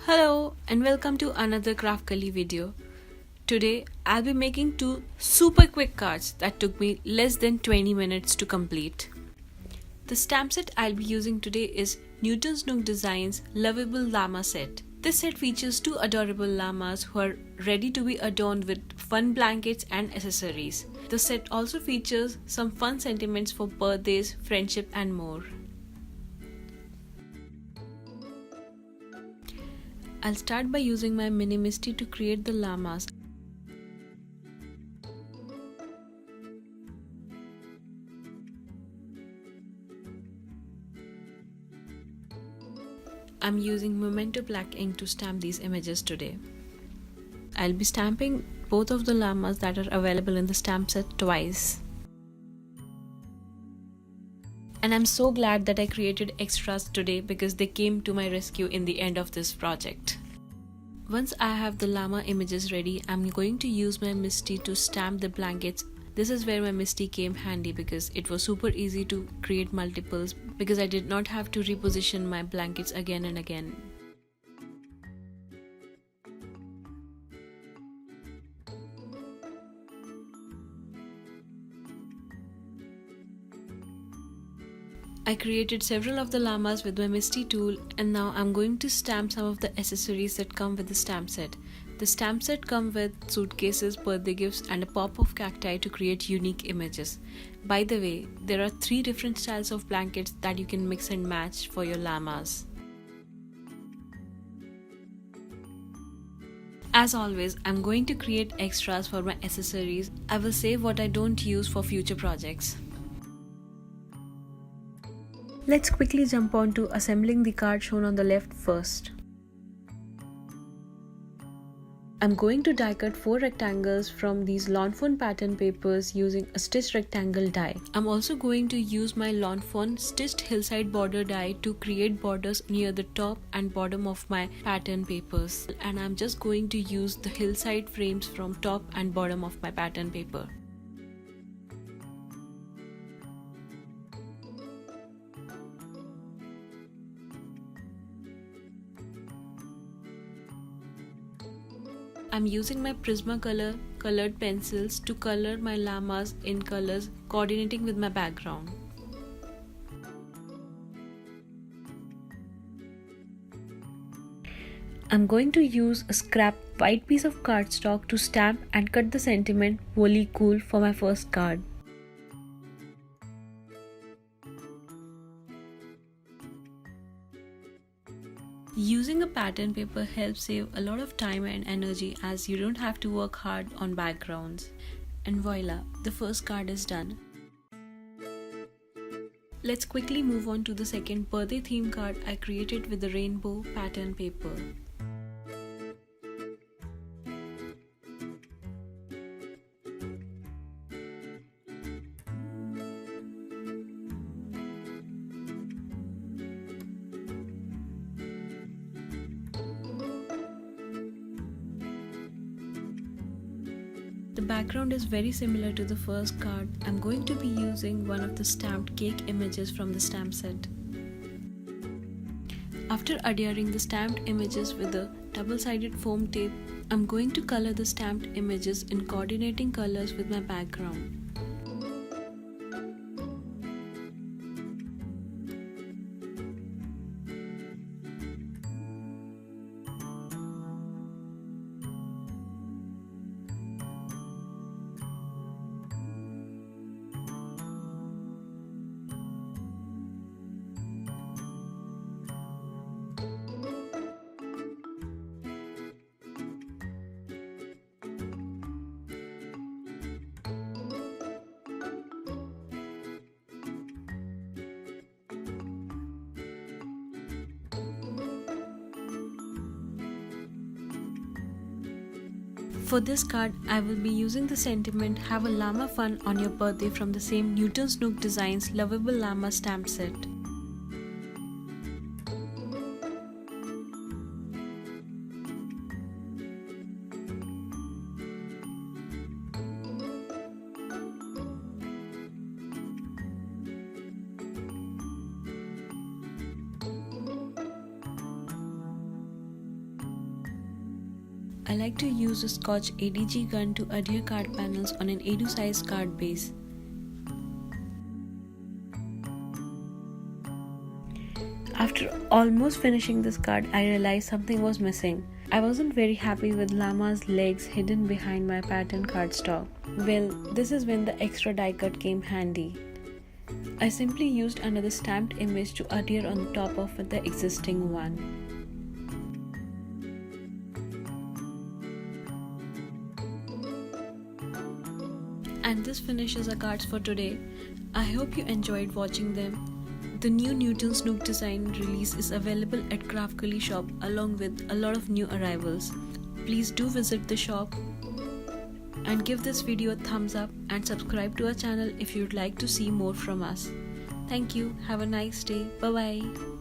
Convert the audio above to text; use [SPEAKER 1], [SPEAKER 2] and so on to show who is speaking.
[SPEAKER 1] Hello and welcome to another Kraftgali video. Today I'll be making two super quick cards that took me less than 20 minutes to complete. The stamp set I'll be using today is Newton's Nook Designs Lovable Llama Set. This set features two adorable llamas who are ready to be adorned with fun blankets and accessories. The set also features some fun sentiments for birthdays, friendship and more. I'll start by using my mini misty to create the llamas. I'm using Memento black ink to stamp these images today. I'll be stamping both of the llamas that are available in the stamp set twice. And I'm so glad that I created extras today because they came to my rescue in the end of this project. Once I have the llama images ready, I'm going to use my Misty to stamp the blankets. This is where my Misty came handy because it was super easy to create multiples because I did not have to reposition my blankets again and again. I created several of the llamas with my Misty tool, and now I'm going to stamp some of the accessories that come with the stamp set. The stamp set comes with suitcases, birthday gifts and a pop of cacti to create unique images. By the way, there are 3 different styles of blankets that you can mix and match for your llamas. As always, I'm going to create extras for my accessories. I will save what I don't use for future projects. Let's quickly jump on to assembling the card shown on the left first. I'm going to die cut 4 rectangles from these lawn fawn pattern papers using a stitched rectangle die. I'm also going to use my lawn fawn stitched hillside border die to create borders near the top and bottom of my pattern papers. And I'm just going to use the hillside frames from top and bottom of my pattern paper. I'm using my Prismacolor colored pencils to color my llamas in colors coordinating with my background. I'm going to use a scrap white piece of cardstock to stamp and cut the sentiment "Wholly Cool" for my first card. Using a pattern paper helps save a lot of time and energy as you don't have to work hard on backgrounds. And voila, the first card is done. Let's quickly move on to the second birthday theme card I created with the rainbow pattern paper. The background is very similar to the first card. I'm going to be using one of the stamped cake images from the stamp set. After adhering the stamped images with a double-sided foam tape, I'm going to color the stamped images in coordinating colors with my background. For this card, I will be using the sentiment "Have a llama fun on your birthday" from the same Newton's Nook Designs Lovable Llama stamp set. I like to use a Scotch ADG gun to adhere card panels on an A2 size card base. After almost finishing this card, I realized something was missing. I wasn't very happy with llama's legs hidden behind my pattern cardstock. Well, this is when the extra die cut came handy. I simply used another stamped image to adhere on the top of the existing one. And this finishes our cards for today. I hope you enjoyed watching them. The new Newton Snook design release is available at Kraftgali shop along with a lot of new arrivals. Please do visit the shop and give this video a thumbs up and subscribe to our channel if you'd like to see more from us. Thank you. Have a nice day. Bye bye.